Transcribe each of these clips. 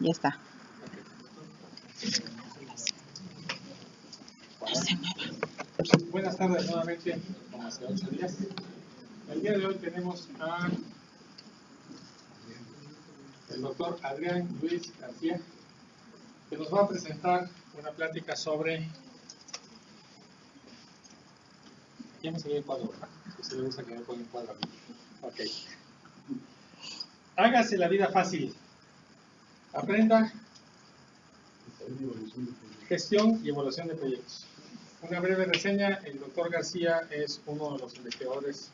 Ya está. Buenas tardes nuevamente, como hace 8 días. El día de hoy tenemos a el doctor Adrián Luis García, que nos va a presentar una plática sobre... Ya me salió el cuadro, ¿verdad? Si le gusta que me ponga el cuadro. Ok. Hágase la vida fácil. Aprenda gestión y evaluación de proyectos. Una breve reseña: el doctor García es uno de los investigadores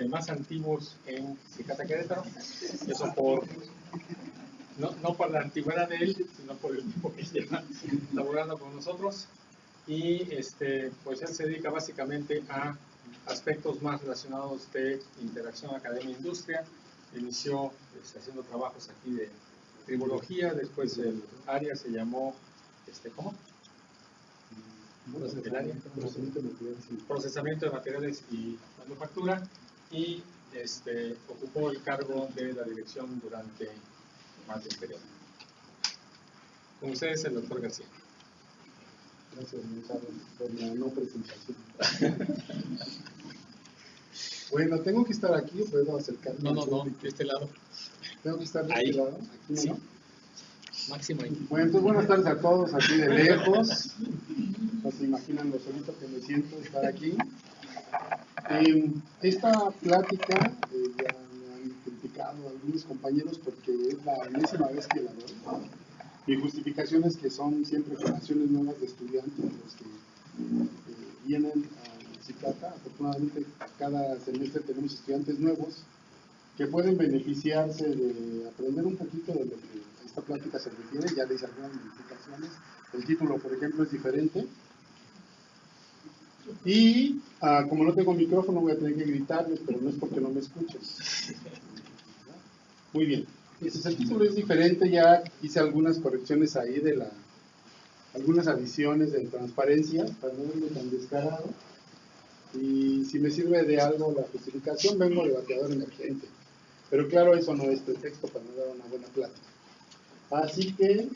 más antiguos en Cicata Querétaro. Eso por, no por la antigüedad de él, sino por el tiempo que lleva laborando con nosotros. Y pues él se dedica básicamente a aspectos más relacionados de interacción academia-industria. Inició haciendo trabajos aquí de tribología, después el área se llamó, ¿cómo? Procesamiento de materiales y manufactura, y ocupó el cargo de la dirección durante más de un periodo. Con ustedes el doctor García. Gracias, por la no presentación. Bueno, ¿tengo que estar aquí o puedo acercarme? No, de este lado. ¿Tengo que estar de ahí. este lado? Aquí, Sí. ¿no? Máximo ahí. Bueno, entonces buenas tardes a todos aquí de lejos. No se imaginan lo solito que me siento estar aquí. Esta plática ya me han criticado algunos compañeros porque es la enésima vez que la doy. Mi justificación es que son siempre generaciones nuevas de estudiantes los que vienen a Cicata. Afortunadamente, cada semestre tenemos estudiantes nuevos que pueden beneficiarse de aprender un poquito de lo que a esta plática se refiere. Ya les hice algunas modificaciones. El título, por ejemplo, es diferente. Y como no tengo micrófono, voy a tener que gritarles, pero no es porque no me escuchen. Muy bien. Entonces, el título es diferente. Ya hice algunas correcciones ahí de algunas adiciones de transparencia para no verme tan descarado. Y si me sirve de algo la justificación, vengo de bateador emergente. Pero claro, eso no es pretexto para no dar una buena plática. Así que,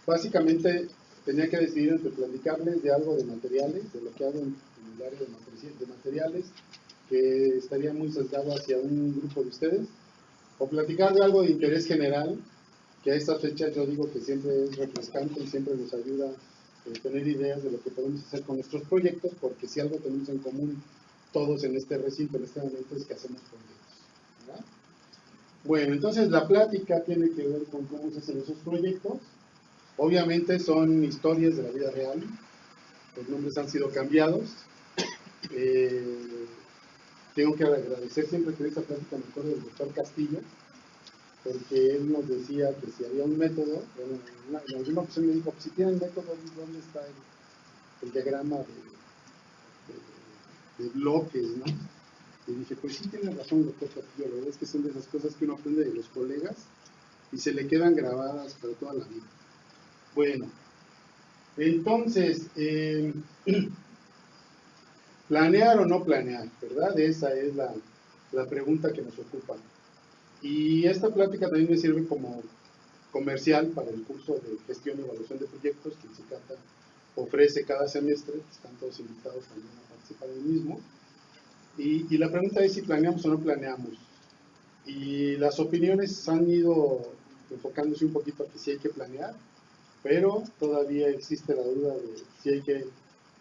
básicamente, tenía que decidir entre platicarles de algo de materiales, de lo que hago en el área de materiales, que estaría muy sesgado hacia un grupo de ustedes, o platicar de algo de interés general, que a estas fechas yo digo que siempre es refrescante y siempre nos ayuda a tener ideas de lo que podemos hacer con nuestros proyectos, porque si algo tenemos en común todos en este recinto, en este momento, es que hacemos proyectos, ¿verdad? Bueno, entonces la plática tiene que ver con cómo se hacen esos proyectos. Obviamente son historias de la vida real, los nombres han sido cambiados. Tengo que agradecer siempre que esta plática me acuerdo del doctor Castillo, porque él nos decía que si había un método, bueno, en alguna ocasión me dijo, si tienen método, ¿dónde está el diagrama de bloques, ¿no? Y dije, pues sí tiene razón, doctor Castillo, la verdad es que son de esas cosas que uno aprende de los colegas y se le quedan grabadas para toda la vida. Bueno, entonces, planear o no planear, ¿verdad? Esa es la pregunta que nos ocupa. Y esta plática también me sirve como comercial para el curso de gestión y evaluación de proyectos que Cicata ofrece cada semestre. Están todos invitados también a participar en el mismo. Y la pregunta es si planeamos o no planeamos. Y las opiniones han ido enfocándose un poquito a que sí hay que planear, pero todavía existe la duda de si hay que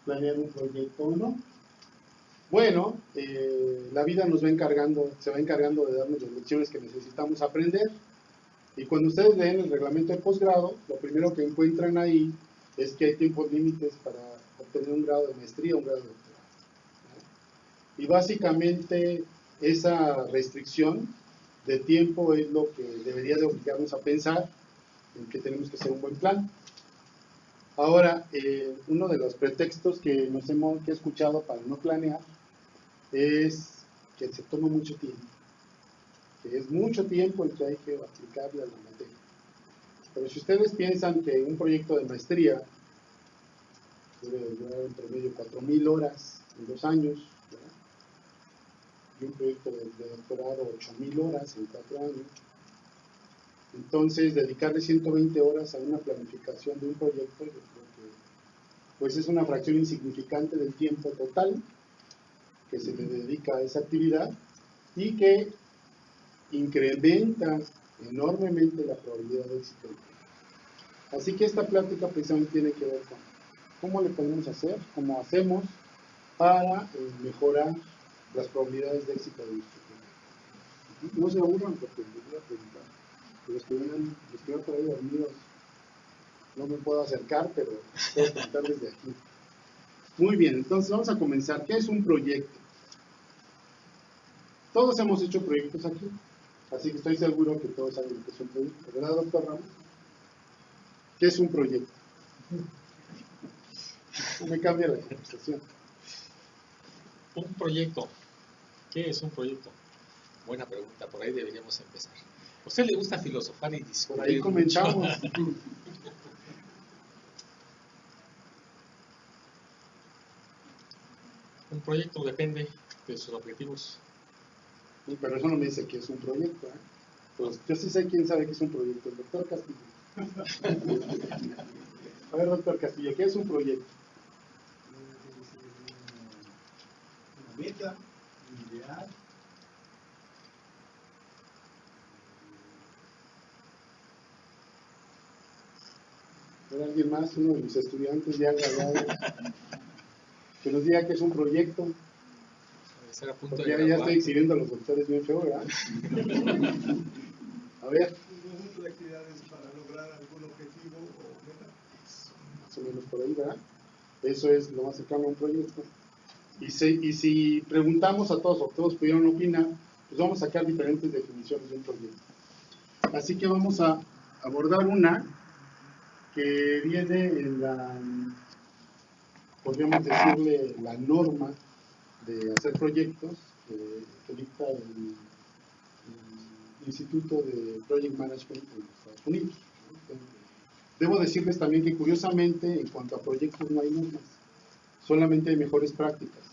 planear un proyecto o no. Bueno, la vida se va encargando de darnos las lecciones que necesitamos aprender. Y cuando ustedes leen el reglamento de posgrado, lo primero que encuentran ahí es que hay tiempos límites para obtener un grado de maestría o un grado de doctorado. Y básicamente esa restricción de tiempo es lo que debería de obligarnos a pensar en que tenemos que hacer un buen plan. Ahora, uno de los pretextos que he escuchado para no planear es que se toma mucho tiempo, que es mucho tiempo el que hay que aplicarle a la materia. Pero si ustedes piensan que un proyecto de maestría debe durar en promedio 4,000 horas en 2 años, ¿verdad? Y un proyecto de doctorado 8,000 horas en 4 años, Entonces, dedicarle 120 horas a una planificación de un proyecto, yo creo que pues es una fracción insignificante del tiempo total que se le dedica a esa actividad y que incrementa enormemente la probabilidad de éxito. Así que esta plática precisamente tiene que ver con cómo le podemos hacer, cómo hacemos para mejorar las probabilidades de éxito de nuestro proyecto. No se aburran porque les voy a preguntar. Los que van por ahí dormidos, no me puedo acercar, pero puedo contar desde aquí. Muy bien, entonces vamos a comenzar. ¿Qué es un proyecto? Todos hemos hecho proyectos aquí, así que estoy seguro que todos saben lo que es un proyecto, ¿verdad, doctor Ramos? ¿Qué es un proyecto? Me cambia la conversación. Un proyecto. ¿Qué es un proyecto? Buena pregunta, por ahí deberíamos empezar. ¿A usted le gusta filosofar y discutir? Por ahí comenzamos. Un proyecto depende de sus objetivos. Sí, pero eso no me dice que es un proyecto, ¿eh? Pues yo sí sé quién sabe que es un proyecto, el doctor Castillo. A ver, doctor Castillo, ¿qué es un proyecto? Una meta, un ideal. ¿Hay alguien más, uno de mis estudiantes ya graduado, que nos diga que es un proyecto? Porque ya estoy exhibiendo a los doctores bien feo, ¿verdad? A ver. Un conjunto de actividades para lograr algún objetivo o meta. Más o menos por ahí, ¿verdad? Eso es lo más cercano a un proyecto. Y si preguntamos a todos, o todos pudieron opinar, pues vamos a sacar diferentes definiciones de un proyecto. Así que vamos a abordar una que viene en la, podríamos decirle, la norma de hacer proyectos que dicta el Instituto de Project Management en Estados Unidos. Debo decirles también que curiosamente en cuanto a proyectos no hay normas, solamente hay mejores prácticas.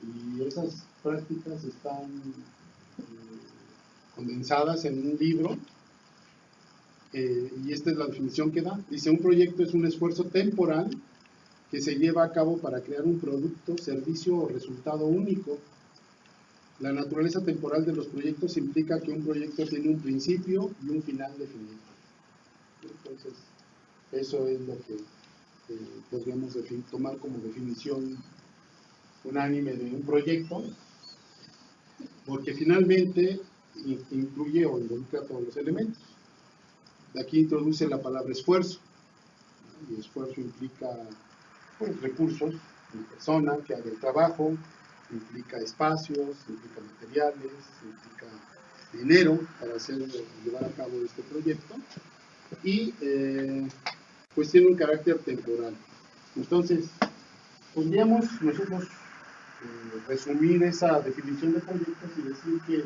Y esas prácticas están condensadas en un libro y esta es la definición que da. Dice, un proyecto es un esfuerzo temporal que se lleva a cabo para crear un producto, servicio o resultado único. La naturaleza temporal de los proyectos implica que un proyecto tiene un principio y un final definido. Entonces, eso es lo que podríamos tomar como definición unánime de un proyecto, porque finalmente incluye o involucra todos los elementos. De aquí introduce la palabra esfuerzo, y esfuerzo implica pues, recursos, una persona que haga el trabajo, implica espacios, implica materiales, implica dinero para llevar a cabo este proyecto y pues tiene un carácter temporal. Entonces, podríamos nosotros resumir esa definición de proyectos y decir que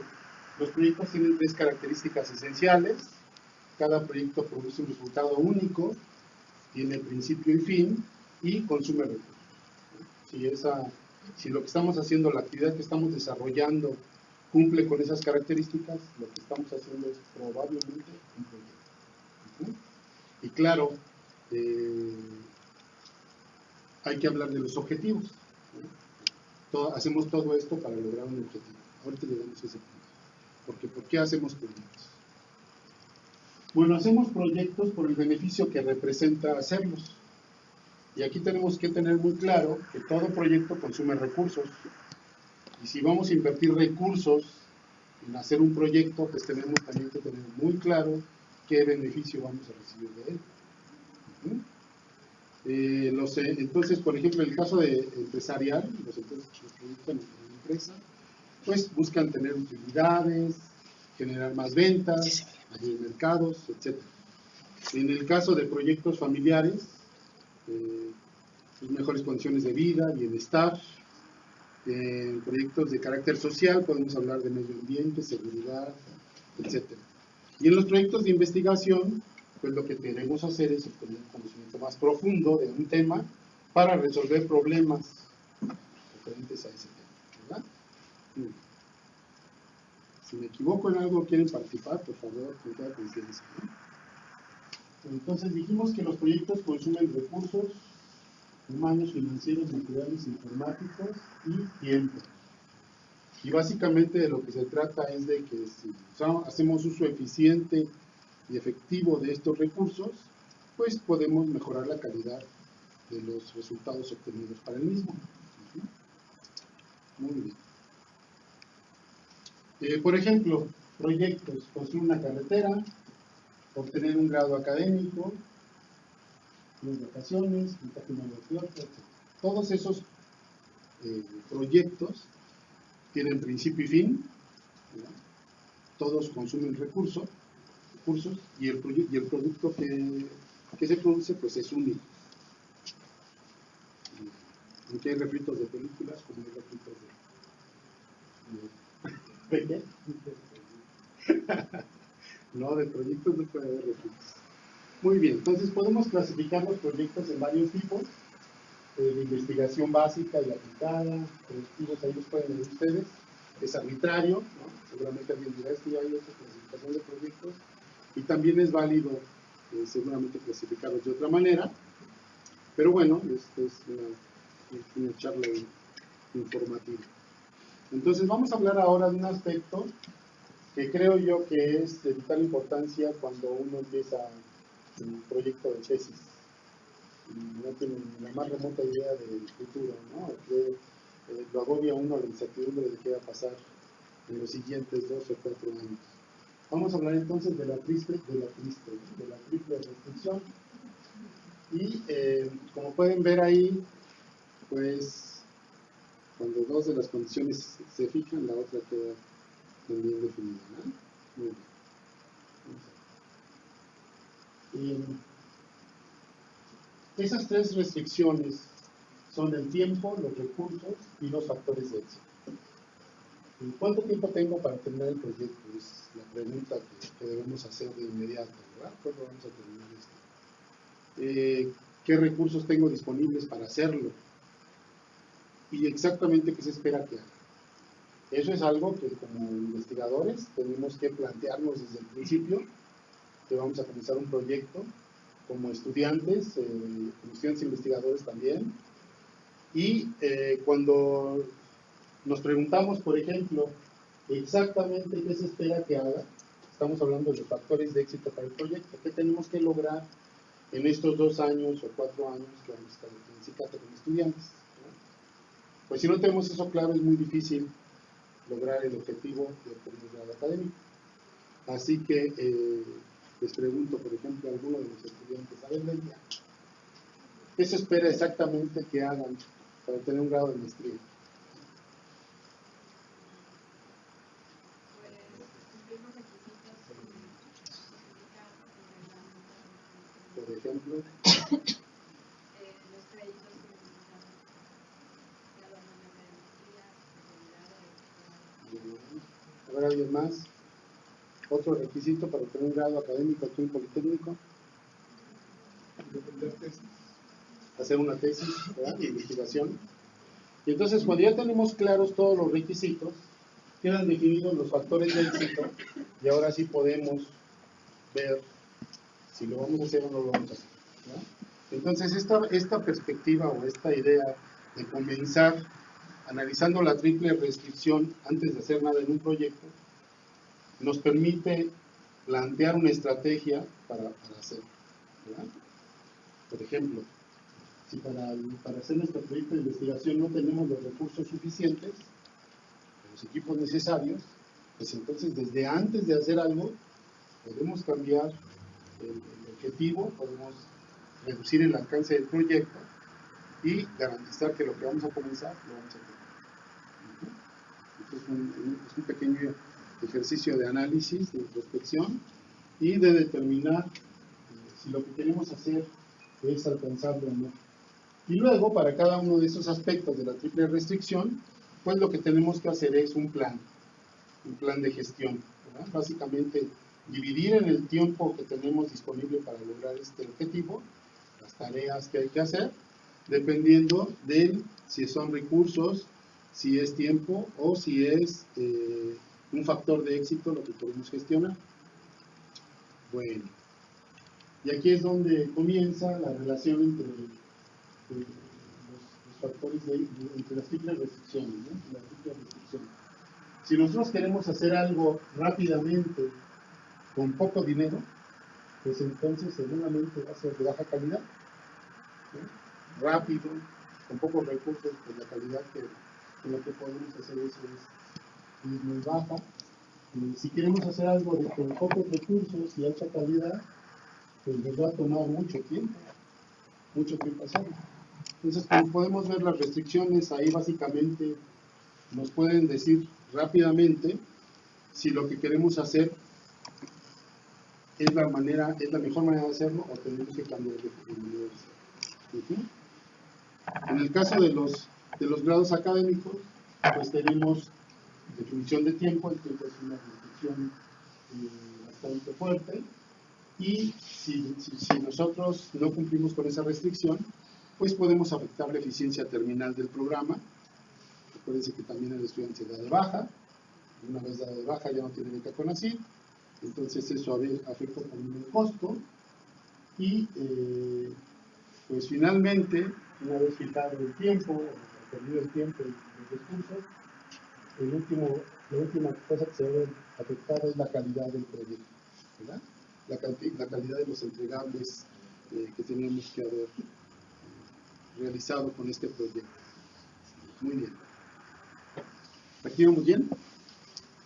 los proyectos tienen tres características esenciales. Cada proyecto produce un resultado único, tiene principio y fin y consume recursos. Si lo que estamos haciendo, la actividad que estamos desarrollando cumple con esas características, lo que estamos haciendo es probablemente un proyecto. Y claro, hay que hablar de los objetivos. Hacemos todo esto para lograr un objetivo. Ahorita llegamos a ese punto. Porque, ¿por qué hacemos proyectos? Bueno, hacemos proyectos por el beneficio que representa hacerlos. Y aquí tenemos que tener muy claro que todo proyecto consume recursos. Y si vamos a invertir recursos en hacer un proyecto, pues tenemos también que tener muy claro qué beneficio vamos a recibir de él. Entonces, por ejemplo, en el caso de empresarial, los proyectos en la empresa, pues buscan tener utilidades, generar más ventas, abrir mercados, etc. En el caso de proyectos familiares, mejores condiciones de vida, bienestar. En proyectos de carácter social podemos hablar de medio ambiente, seguridad, etc. Y en los proyectos de investigación, pues lo que queremos hacer es obtener un conocimiento más profundo de un tema para resolver problemas referentes a ese tema, ¿verdad? Si me equivoco en algo, quieren participar, por favor, con toda confianza, ¿no? Entonces dijimos que los proyectos consumen recursos humanos, financieros, materiales, informáticos y tiempo. Y básicamente de lo que se trata es de que si hacemos uso eficiente y efectivo de estos recursos, pues podemos mejorar la calidad de los resultados obtenidos para el mismo. Muy bien. Por ejemplo, proyectos, construir una carretera, obtener un grado académico, unas vacaciones, un patrimonio arqueológico, etc. Todos esos proyectos tienen principio y fin, ¿verdad? Todos consumen recursos y el producto que se produce pues es único. Aunque hay refritos de películas, como hay refritos de no, de proyectos no puede haber refritos. Muy bien, entonces podemos clasificar los proyectos en varios tipos, de investigación básica y aplicada, productivos, ahí los pueden ver ustedes, es arbitrario, ¿no? Seguramente alguien dirá que ya hay otra clasificación de proyectos, y también es válido seguramente clasificarlos de otra manera, pero bueno, esto es una charla informativa. Entonces vamos a hablar ahora de un aspecto que creo yo que es de vital importancia cuando uno empieza un proyecto de tesis y no tiene ni la más remota idea del futuro, ¿no? Que lo agobia uno la incertidumbre de qué va a pasar en los siguientes 2 o 4 años. Vamos a hablar entonces de la triple restricción. Y como pueden ver ahí, pues cuando 2 de las condiciones se fijan, la otra queda también definida, ¿no? Muy bien. Esas 3 restricciones son el tiempo, los recursos y los factores de éxito. ¿Cuánto tiempo tengo para terminar el proyecto? Es la pregunta que debemos hacer de inmediato, ¿verdad? ¿Cuándo vamos a terminar esto? ¿Qué recursos tengo disponibles para hacerlo? Y exactamente qué se espera que haga. Eso es algo que como investigadores tenemos que plantearnos desde el principio, que vamos a comenzar un proyecto, como estudiantes investigadores también, y cuando nos preguntamos, por ejemplo, exactamente qué se espera que haga, estamos hablando de los factores de éxito para el proyecto, qué tenemos que lograr en estos 2 años o 4 años que vamos a estar en CICATA como estudiantes, ¿no? Pues si no tenemos eso claro, es muy difícil lograr el objetivo de obtener un grado académico. Así que les pregunto, por ejemplo, a alguno de los estudiantes, a ver, Lelia, ¿qué se espera exactamente que hagan para tener un grado de maestría? Por ejemplo, los créditos que necesitan a ver, ¿alguien más? ¿Otro requisito para tener un grado académico aquí en Politécnico? Hacer una tesis, ¿verdad? De investigación. Y entonces, cuando ya tenemos claros todos los requisitos, quedan definidos los factores de éxito y ahora sí podemos ver si lo vamos a hacer o no lo vamos a hacer, ¿no? Entonces, esta perspectiva o esta idea de comenzar analizando la triple restricción antes de hacer nada en un proyecto, nos permite plantear una estrategia para hacerlo, ¿verdad? Por ejemplo, si para hacer nuestro proyecto de investigación no tenemos los recursos suficientes, los equipos necesarios, pues entonces desde antes de hacer algo, podemos cambiar el objetivo, podemos reducir el alcance del proyecto y garantizar que lo que vamos a comenzar lo vamos a tener. Esto es un pequeño ejercicio de análisis, de introspección y de determinar si lo que queremos hacer es alcanzable o no. Y luego, para cada uno de esos aspectos de la triple restricción, pues lo que tenemos que hacer es un plan de gestión, ¿verdad? Básicamente, dividir en el tiempo que tenemos disponible para lograr este objetivo, las tareas que hay que hacer, dependiendo de si son recursos, si es tiempo o si es un factor de éxito lo que podemos gestionar. Bueno, y aquí es donde comienza la relación entre los factores entre las triples restricciones, ¿no? La triple restricción. Si nosotros queremos hacer algo rápidamente con poco dinero, pues entonces seguramente va a ser de baja calidad, ¿no? Rápido, con pocos recursos, pues la calidad con la que podemos hacer eso es muy baja. Y si queremos hacer algo con pocos recursos y alta calidad, pues nos va a tomar mucho tiempo hacerlo. Entonces, como podemos ver, las restricciones ahí básicamente nos pueden decir rápidamente si lo que queremos hacer es la mejor manera de hacerlo o tenemos que cambiar de manera de hacerlo. En el caso de los grados académicos, pues tenemos definición de tiempo. El tiempo es una restricción bastante fuerte, y si nosotros no cumplimos con esa restricción, pues podemos afectar la eficiencia terminal del programa. Acuérdense que también el estudiante se da de baja. Una vez dado de baja ya no tiene beca CONACYT, entonces eso afecta también el costo. Y pues finalmente, una vez fijado el tiempo, perdido el tiempo y los recursos, la última cosa que se debe afectar es la calidad del proyecto, ¿verdad? La calidad de los entregables que tenemos que haber realizado con este proyecto. Muy bien. ¿Aquí vamos bien?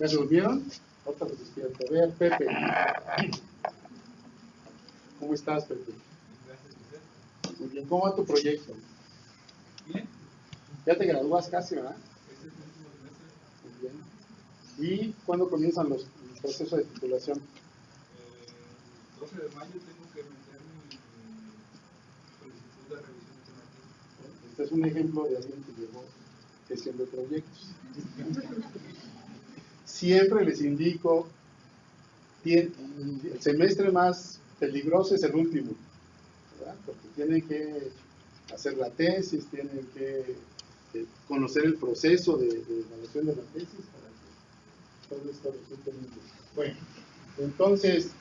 ¿Ya se durmieron? Otra vez despierto. A ver, Pepe. ¿Cómo estás, Pepe? Muy bien. ¿Cómo va tu proyecto? Bien. Ya te gradúas casi, ¿verdad? Este es el último semestre. Muy bien. ¿Y cuándo comienzan los procesos de titulación? El 12 de mayo tengo que meter mi solicitud de revisión alternativa. Este es un ejemplo de alguien que llevó gestión de proyectos. Siempre les indico, el semestre más peligroso es el último, ¿verdad? Porque tienen que hacer la tesis, tienen que conocer el proceso de evaluación de la tesis para que todo esto resulte muy bien. Bueno, entonces,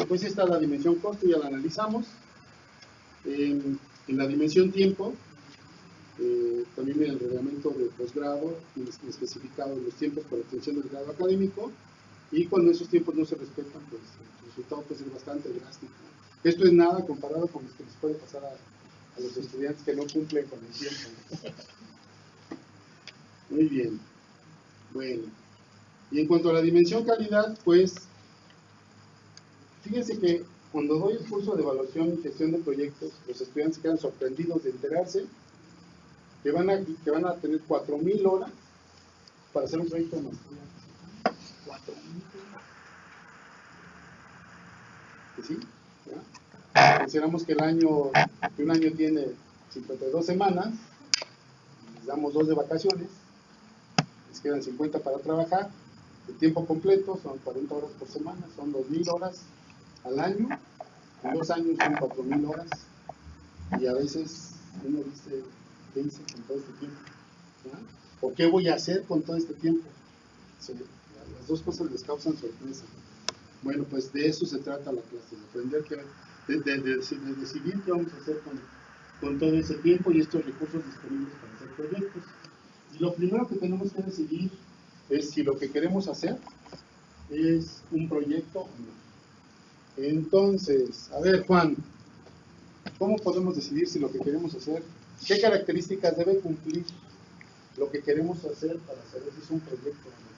pues esta es la dimensión costo, ya la analizamos. En la dimensión tiempo, también en el reglamento de posgrado especificado los tiempos para obtención del grado académico, y cuando esos tiempos no se respetan, pues el resultado puede ser bastante drástico. Esto es nada comparado con lo que les puede pasar a los estudiantes que no cumplen con el tiempo. Muy bien. Bueno, y en cuanto a la dimensión calidad, pues fíjense que cuando doy el curso de evaluación y gestión de proyectos, los estudiantes quedan sorprendidos de enterarse que van a tener 4,000 horas para hacer un proyecto de maestría. 4,000 horas. ¿Sí? ¿Ya? Consideramos que un año tiene 52 semanas, les damos 2 de vacaciones, les quedan 50 para trabajar, de tiempo completo son 40 horas por semana, son 2,000 horas al año, en 2 años son 4,000 horas, y a veces uno dice, ¿qué hice con todo este tiempo? ¿Ya? ¿O qué voy a hacer con todo este tiempo? Sí, las dos cosas les causan sorpresa. Bueno, pues de eso se trata la clase, de aprender de decidir qué vamos a hacer con todo ese tiempo y estos recursos disponibles para hacer proyectos. Y lo primero que tenemos que decidir es si lo que queremos hacer es un proyecto o no. Entonces, a ver, Juan, ¿cómo podemos decidir si lo que queremos hacer, qué características debe cumplir lo que queremos hacer para saber si es un proyecto o no?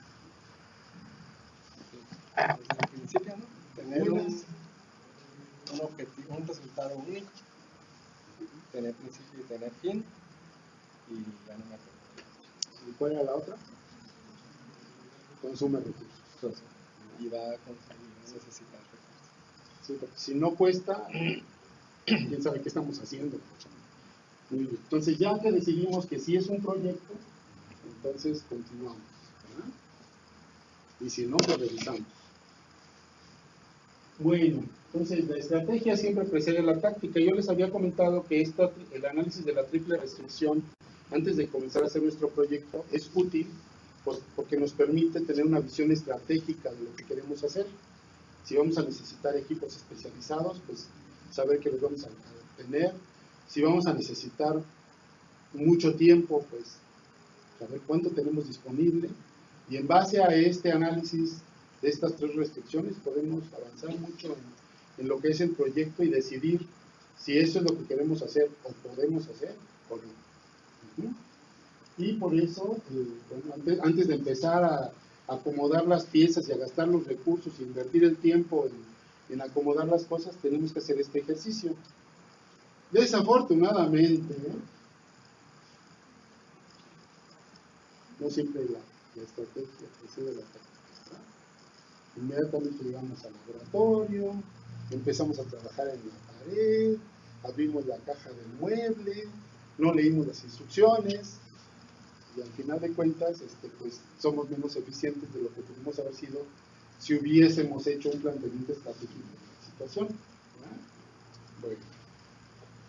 Desde el principio, ¿no? Tener un objetivo, un resultado único, tener principio y tener fin, y ya no me acuerdo. ¿Y cuál era la otra? Consume recursos. Entonces, y va a consumir, necesitar recursos. Sí, porque si no cuesta, quién sabe qué estamos haciendo. Muy bien. Entonces, ya que decidimos que sí es un proyecto, entonces continuamos, ¿verdad? Y si no, pues revisamos. Bueno, entonces la estrategia siempre precede la táctica. Yo les había comentado que el análisis de la triple restricción, antes de comenzar a hacer nuestro proyecto, es útil pues porque nos permite tener una visión estratégica de lo que queremos hacer. Si vamos a necesitar equipos especializados, pues saber que los vamos a tener. Si vamos a necesitar mucho tiempo, pues saber cuánto tenemos disponible. Y en base a este análisis de estas 3 restricciones podemos avanzar mucho en lo que es el proyecto y decidir si eso es lo que queremos hacer o podemos hacer o no. Y por eso, bueno, antes de empezar a acomodar las piezas y a gastar los recursos, invertir el tiempo en acomodar las cosas, tenemos que hacer este ejercicio. Desafortunadamente, no siempre la estrategia precede la táctica. Inmediatamente llegamos al laboratorio, empezamos a trabajar en la pared, abrimos la caja del mueble, no leímos las instrucciones, y al final de cuentas, pues somos menos eficientes de lo que pudimos haber sido si hubiésemos hecho un planteamiento estratégico de la situación. Bueno,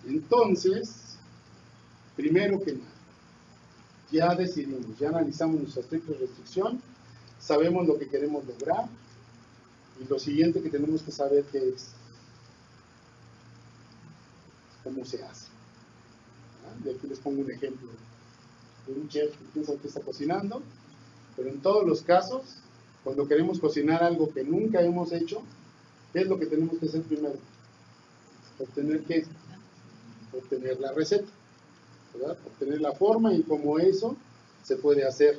entonces, primero que nada, ya decidimos, ya analizamos nuestra triple restricción, sabemos lo que queremos lograr, y lo siguiente que tenemos que saber que es cómo se hace. Y aquí les pongo un ejemplo de un chef que piensa que está cocinando, pero en todos los casos, cuando queremos cocinar algo que nunca hemos hecho, ¿qué es lo que tenemos que hacer primero? Obtener ¿qué? Obtener la receta, ¿verdad? Obtener la forma y cómo eso se puede hacer.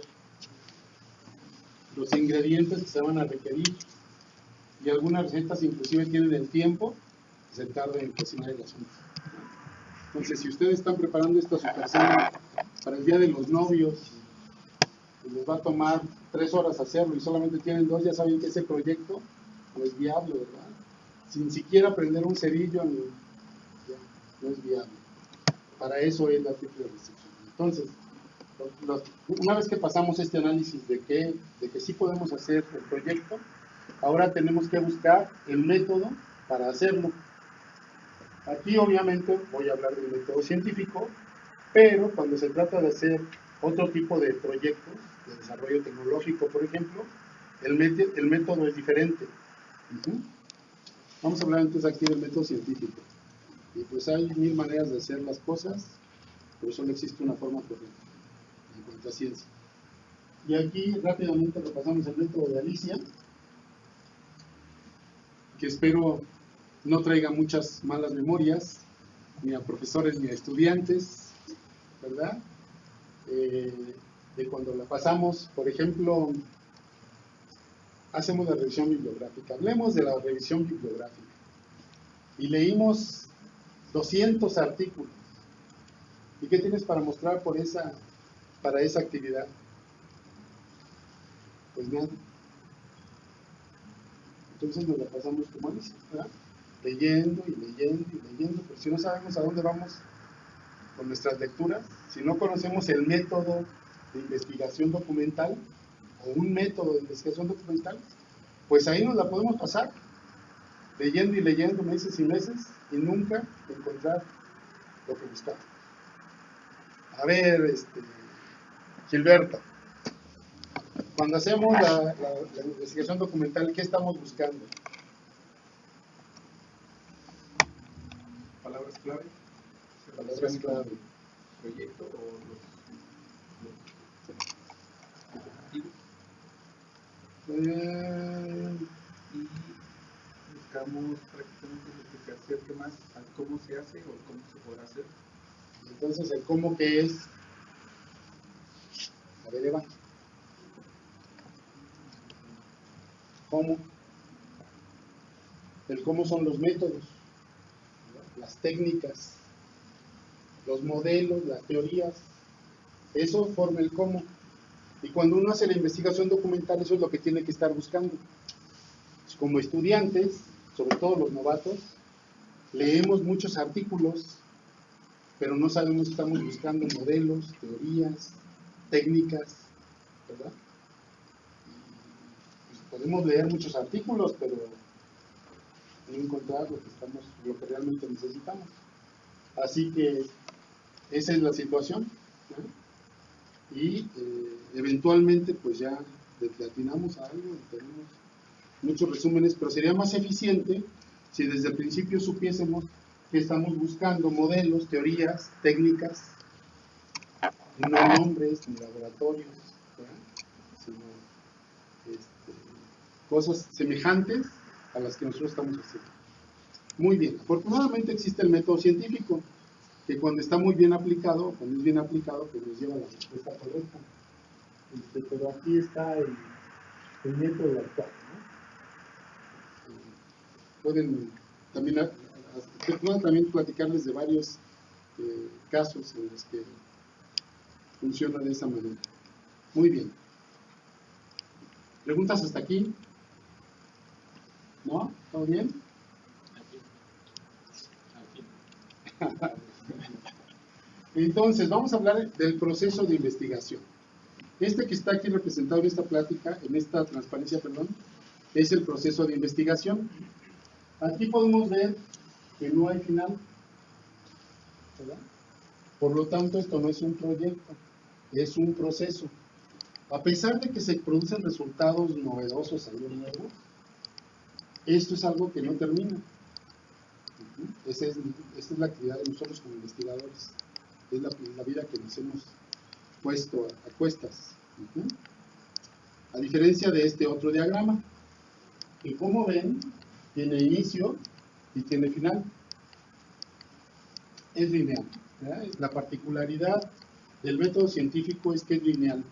Los ingredientes que se van a requerir. Y algunas recetas inclusive tienen el tiempo que se tarda en cocinar el asunto. Entonces, si ustedes están preparando esta super cena para el día de los novios y les va a tomar 3 horas hacerlo y solamente tienen 2, ya saben que ese proyecto no es viable, ¿verdad? Sin siquiera prender un cerillo, no es viable. Para eso es la triple restricción. Entonces, una vez que pasamos este análisis de que sí podemos hacer el proyecto, ahora tenemos que buscar el método para hacerlo. Aquí obviamente voy a hablar del método científico, pero cuando se trata de hacer otro tipo de proyectos, de desarrollo tecnológico, por ejemplo, el método es diferente. Vamos a hablar entonces aquí del método científico. Y pues hay 1000 maneras de hacer las cosas, pero solo existe una forma correcta en cuanto a ciencia. Y aquí rápidamente repasamos el método de Alicia, que espero no traiga muchas malas memorias, ni a profesores ni a estudiantes, ¿verdad? De cuando la pasamos, por ejemplo, hacemos la revisión bibliográfica. Hablemos de la revisión bibliográfica. Y leímos 200 artículos. ¿Y qué tienes para mostrar para esa actividad? Pues nada. Entonces nos la pasamos como Alicia, ¿verdad? Leyendo y leyendo y leyendo, pero si no sabemos a dónde vamos con nuestras lecturas, si no conocemos el método de investigación documental o un método de investigación documental, pues ahí nos la podemos pasar leyendo y leyendo meses y meses y nunca encontrar lo que buscamos. A ver, Gilberto, cuando hacemos la investigación documental, ¿qué estamos buscando? Palabras clave. Palabras clave. Proyecto o los objetivos. Y buscamos prácticamente lo que se acerque más a cómo se hace o cómo se podrá hacer. Entonces, el cómo que es. A ver, Eva. ¿Cómo? El cómo son los métodos, las técnicas, los modelos, las teorías. Eso forma el cómo. Y cuando uno hace la investigación documental, eso es lo que tiene que estar buscando. Como estudiantes, sobre todo los novatos, leemos muchos artículos, pero no sabemos si estamos buscando modelos, teorías, técnicas, ¿verdad? Pues podemos leer muchos artículos, pero no encontrar lo que realmente necesitamos. Así que esa es la situación, ¿no? y eventualmente pues ya le atinamos a algo y tenemos muchos resúmenes, pero sería más eficiente si desde el principio supiésemos que estamos buscando modelos, teorías, técnicas, no nombres ni laboratorios, ¿verdad? Sino cosas semejantes a las que nosotros estamos haciendo. Muy bien, afortunadamente existe el método científico, que cuando está muy bien aplicado, cuando es bien aplicado, pues nos lleva a la respuesta correcta. Pero aquí está el método actual, ¿no? Pueden también, puedo también platicarles de varios casos en los que funciona de esa manera. Muy bien. ¿Preguntas hasta aquí? ¿No? ¿Todo bien? Entonces, vamos a hablar del proceso de investigación. Este que está aquí representado en esta plática, en esta transparencia, perdón, es el proceso de investigación. Aquí podemos ver que no hay final, ¿verdad? Por lo tanto, esto no es un proyecto, es un proceso. A pesar de que se producen resultados novedosos, algo nuevo, esto es algo que no termina. Esta es la actividad de nosotros como investigadores. Es la vida que nos hemos puesto a cuestas. A diferencia de este otro diagrama, que como ven, tiene inicio y tiene final. Es lineal, ¿verdad? La particularidad del método científico es que es lineal.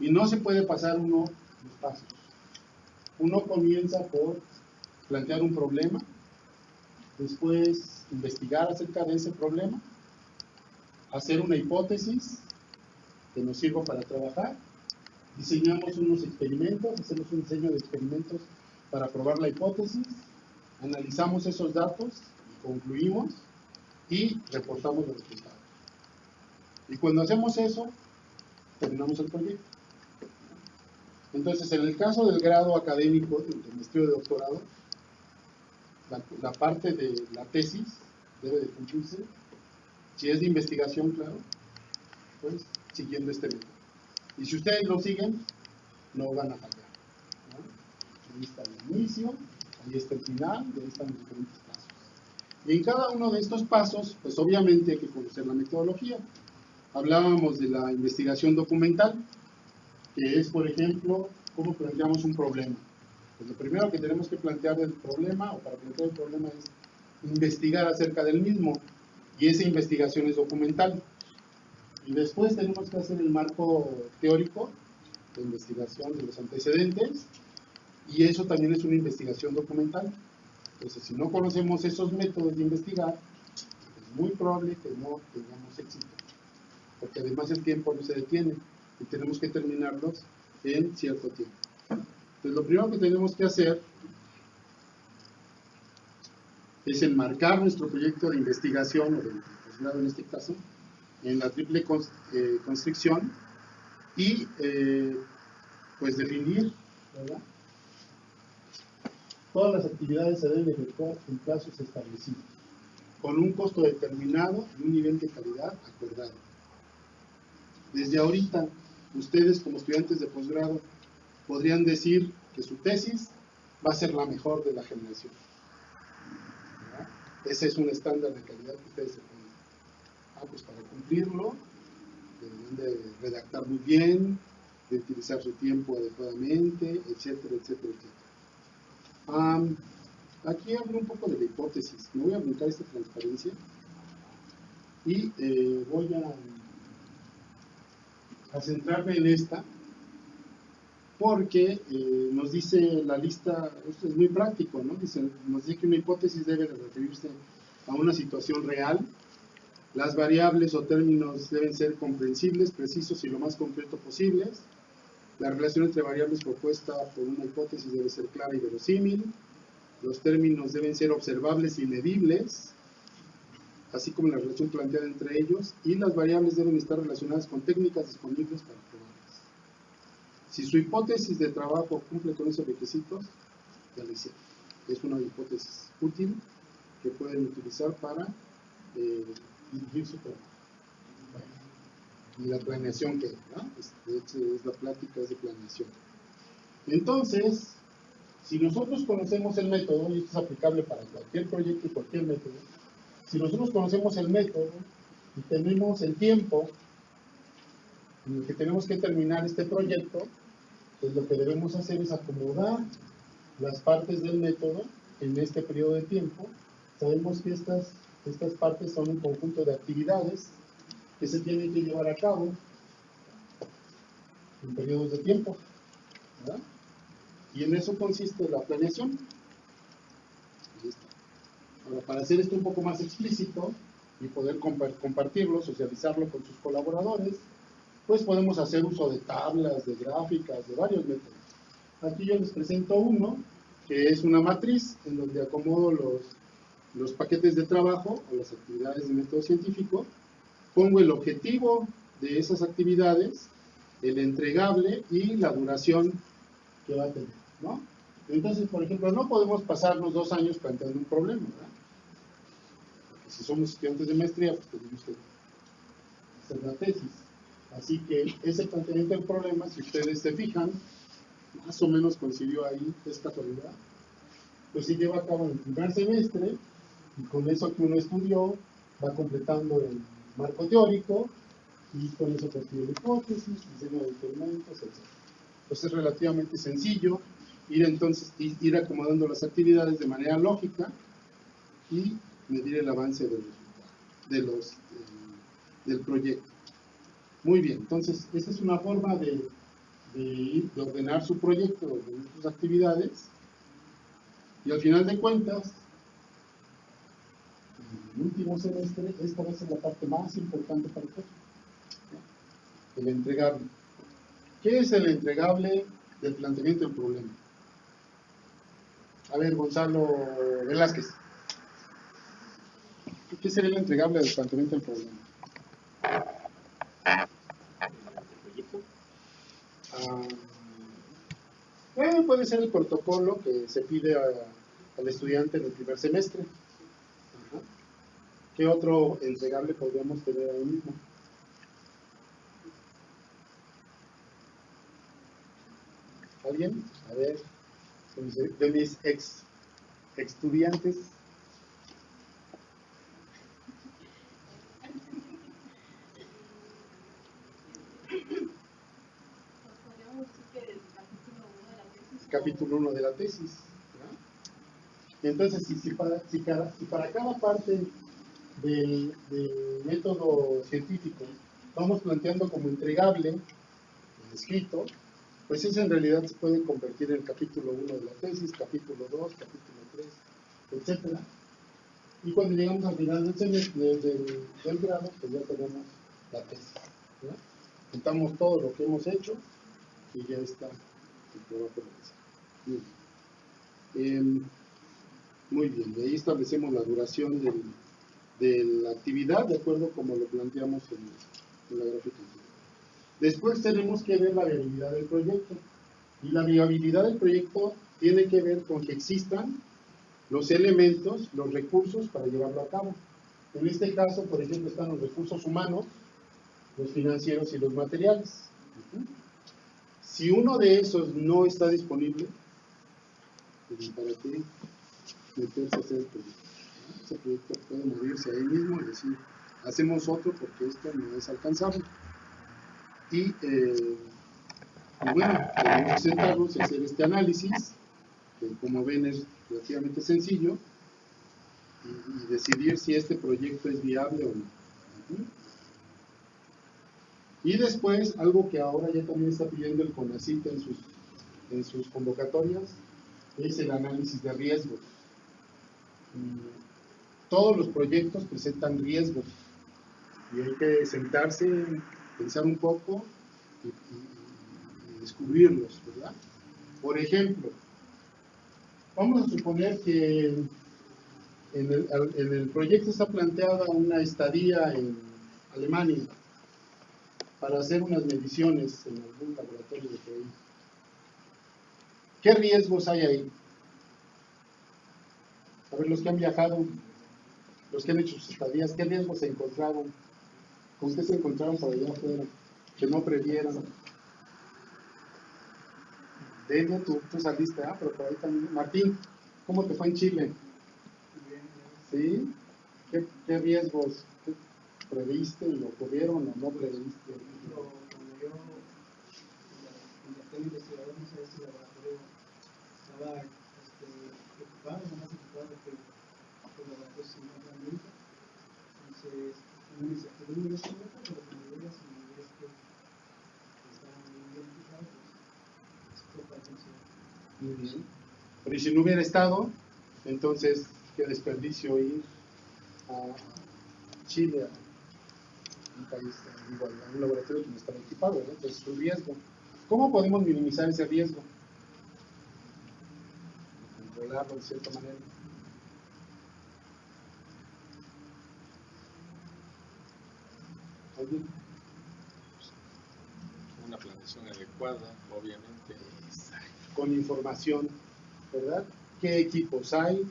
Y no se puede pasar uno los pasos. Uno comienza por plantear un problema, después investigar acerca de ese problema, hacer una hipótesis que nos sirva para trabajar, diseñamos unos experimentos, hacemos un diseño de experimentos para probar la hipótesis, analizamos esos datos, concluimos y reportamos los resultados. Y cuando hacemos eso, terminamos el proyecto. Entonces, en el caso del grado académico, del maestría de doctorado, la parte de la tesis debe de cumplirse. Si es de investigación, claro, pues siguiendo este método. Y si ustedes lo siguen, no van a fallar, ¿no? Ahí está el inicio, ahí está el final, y ahí están los diferentes pasos. Y en cada uno de estos pasos, pues obviamente hay que conocer la metodología. Hablábamos de la investigación documental, que es, por ejemplo, cómo planteamos un problema. Pues lo primero que tenemos que plantear del problema, o para plantear el problema, es investigar acerca del mismo, y esa investigación es documental. Y después tenemos que hacer el marco teórico de investigación de los antecedentes, y eso también es una investigación documental. Entonces, si no conocemos esos métodos de investigar, es muy probable que no tengamos éxito, porque además el tiempo no se detiene, y tenemos que terminarlos en cierto tiempo. Entonces, lo primero que tenemos que hacer es enmarcar nuestro proyecto de investigación, o de posgrado en este caso, en la triple constricción, y pues definir, ¿verdad? Todas las actividades se deben efectuar en plazos establecidos, con un costo determinado y un nivel de calidad acordado. Desde ahorita, ustedes como estudiantes de posgrado podrían decir que su tesis va a ser la mejor de la generación, ¿verdad? Ese es un estándar de calidad que ustedes se ponen. Pues para cumplirlo, deben de redactar muy bien, de utilizar su tiempo adecuadamente, etcétera, etcétera, etcétera. Aquí hablo un poco de la hipótesis. Me voy a brincar esta transparencia y voy a centrarme en esta, porque nos dice la lista, esto es muy práctico, ¿no? Nos dice que una hipótesis debe de referirse a una situación real. Las variables o términos deben ser comprensibles, precisos y lo más concreto posibles. La relación entre variables propuesta por una hipótesis debe ser clara y verosímil. Los términos deben ser observables y medibles, así como la relación planteada entre ellos, y las variables deben estar relacionadas con técnicas disponibles para probarlas. Si su hipótesis de trabajo cumple con esos requisitos, ya lo hicieron. Es una hipótesis útil que pueden utilizar para dirigir su trabajo. Bueno, y la planeación que, ¿no? Es la plática es de planeación. Entonces, si nosotros conocemos el método, y esto es aplicable para cualquier proyecto y cualquier método, si nosotros conocemos el método y tenemos el tiempo en el que tenemos que terminar este proyecto, pues lo que debemos hacer es acomodar las partes del método en este periodo de tiempo. Sabemos que estas partes son un conjunto de actividades que se tienen que llevar a cabo en periodos de tiempo, ¿verdad? Y en eso consiste la planeación. Ahí está. Ahora, para hacer esto un poco más explícito y poder compartirlo, socializarlo con sus colaboradores, pues podemos hacer uso de tablas, de gráficas, de varios métodos. Aquí yo les presento uno, que es una matriz en donde acomodo los paquetes de trabajo o las actividades de método científico, pongo el objetivo de esas actividades, el entregable y la duración que va a tener, ¿no? Entonces, por ejemplo, no podemos pasarnos 2 años planteando un problema, ¿verdad? Porque si somos estudiantes de maestría, pues tenemos que hacer la tesis. Así que ese planteamiento del problema, si ustedes se fijan, más o menos coincidió ahí, es casualidad, pues se lleva a cabo en el primer semestre, y con eso que uno estudió, va completando el marco teórico, y con eso construye la hipótesis, diseño de experimentos, etc. Pues es relativamente sencillo ir acomodando las actividades de manera lógica y medir el avance del resultado, del proyecto. Muy bien, entonces esta es una forma de ordenar su proyecto, de ordenar sus actividades, y al final de cuentas, en el último semestre, esta va a ser la parte más importante para todos, ¿no? El entregable. ¿Qué es el entregable del planteamiento del problema? A ver, Gonzalo Velázquez. ¿Qué sería el entregable del planteamiento del problema? Puede ser el protocolo que se pide al estudiante en el primer semestre. Ajá. ¿Qué otro entregable podríamos tener ahí mismo? ¿Alguien? A ver, de mis estudiantes. Capítulo 1 de la tesis, ¿no? Entonces, si para cada parte del método científico vamos planteando como entregable el escrito, pues ese en realidad se puede convertir en el capítulo 1 de la tesis, capítulo 2, capítulo 3, etc. Y cuando llegamos al final del semestre, del grado, pues ya tenemos la tesis, ¿no? Juntamos todo lo que hemos hecho y ya está el trabajo realizado. Muy bien, de ahí establecemos la duración de la actividad de acuerdo como lo planteamos en la gráfica. Después tenemos que ver la viabilidad del proyecto, y la viabilidad del proyecto tiene que ver con que existan los elementos, los recursos para llevarlo a cabo. En este caso, por ejemplo, están los recursos humanos, los financieros y los materiales. Si uno de esos no está disponible, pues ¿para qué meterse a hacer el proyecto? Ese proyecto puede morirse ahí mismo y decir, hacemos otro porque esto no es alcanzable. Y bueno, tenemos que sentarnos y hacer este análisis, que como ven es relativamente sencillo, y decidir si este proyecto es viable o no. Y después, algo que ahora ya también está pidiendo el CONACYT en sus convocatorias, es el análisis de riesgos. Todos los proyectos presentan riesgos, y hay que sentarse, pensar un poco y descubrirlos, ¿verdad? Por ejemplo, vamos a suponer que en el proyecto está planteada una estadía en Alemania para hacer unas mediciones en algún laboratorio de PI. ¿Qué riesgos hay ahí? A ver, los que han viajado, los que han hecho sus estadías, ¿qué riesgos se encontraron ¿Con qué se encontraron por allá afuera? Que no previeron. Delia, tú saliste, pero por ahí también. Martín, ¿cómo te fue en Chile? ¿Sí? ¿Qué riesgos previste y ocurrieron o no previste? Cuando yo contacté al investigador, no sé si el laboratorio estaba preocupado, más preocupado que el laboratorio se encuentra en México. Entonces, uno me dice, ¿tú no ves el dato? Pero cuando llegas y ves que está bien identificado, pues toca atención. Muy bien. Pero y si no hubiera estado, entonces, qué desperdicio ir a Chile, a un país, igual, a un laboratorio que no estaba equipado, ¿no? Entonces, es un riesgo. ¿Cómo podemos minimizar ese riesgo? Controlarlo de cierta manera. ¿Alguien? Una planeación adecuada, obviamente. Con información, ¿verdad? ¿Qué equipos hay?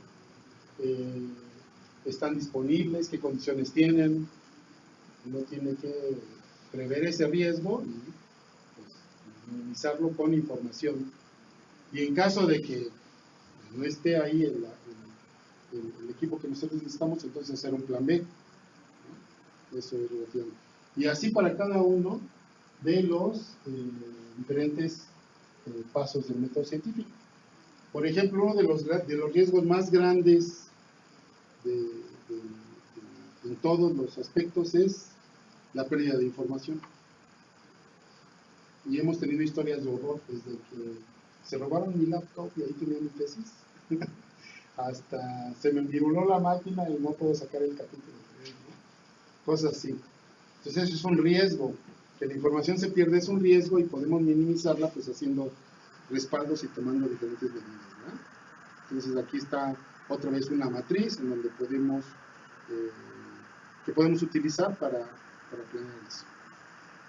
¿Están disponibles? ¿Qué condiciones tienen? Uno tiene que prever ese riesgo y pues, minimizarlo con información. Y en caso de que no esté ahí el equipo que nosotros necesitamos, entonces hacer un plan B, ¿no? Eso es relativamente. Y así para cada uno de los diferentes pasos del método científico. Por ejemplo, uno de los riesgos más grandes en todos los aspectos es la pérdida de información. Y hemos tenido historias de horror, desde que se robaron mi laptop y ahí tenía mi tesis, hasta se me enviruló la máquina y no puedo sacar el capítulo, ¿no? Cosas así. Entonces eso es un riesgo, que la información se pierde es un riesgo y podemos minimizarla pues haciendo respaldos y tomando diferentes medidas, ¿verdad? Entonces aquí está otra vez una matriz en donde podemos que podemos utilizar para planear eso.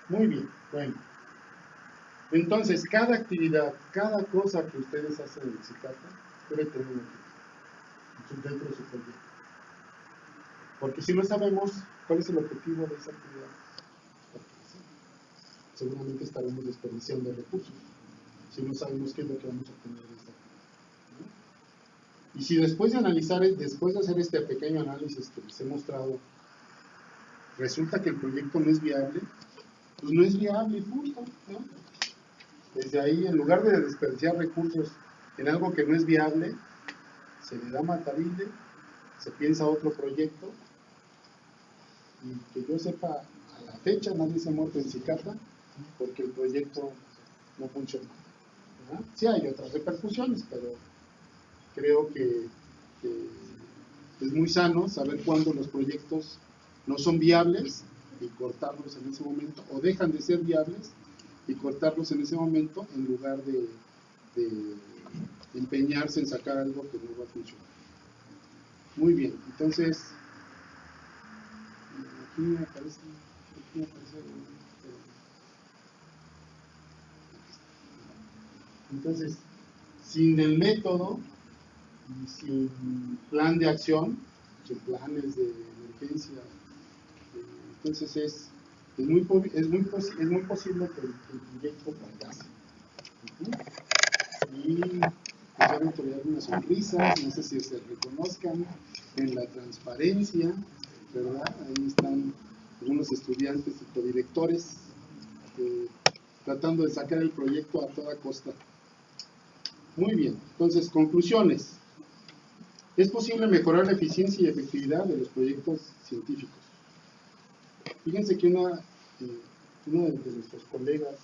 Muy bien, bueno. Entonces, cada actividad, cada cosa que ustedes hacen en el CICATA debe tener un objetivo dentro de su proyecto. Porque si no sabemos cuál es el objetivo de esa actividad, seguramente estaremos desperdiciando recursos. Si no sabemos qué es lo que vamos a obtener de esta actividad, ¿no? Y si después de analizar, después de hacer este pequeño análisis que les he mostrado, resulta que el proyecto no es viable, pues no es viable, punto, ¿no? Desde ahí, en lugar de desperdiciar recursos en algo que no es viable, se le da matarile, se piensa otro proyecto, y que yo sepa, a la fecha nadie se ha muerto en CICATA porque el proyecto no funciona, ¿verdad? Sí hay otras repercusiones, pero creo que es muy sano saber cuándo los proyectos no son viables y cortarlos en ese momento, o dejan de ser viables y cortarlos en ese momento en lugar de empeñarse en sacar algo que no va a funcionar. Muy bien, entonces aquí me aparece entonces, sin el método y sin plan de acción, sin planes de emergencia, entonces es muy posible que el proyecto fracase. Y pues deben tener una sonrisa, no sé si se reconozcan en la transparencia, ¿verdad? Ahí están algunos estudiantes y codirectores tratando de sacar el proyecto a toda costa. Muy bien, entonces conclusiones. Es posible mejorar la eficiencia y efectividad de los proyectos científicos. Fíjense que uno de nuestros colegas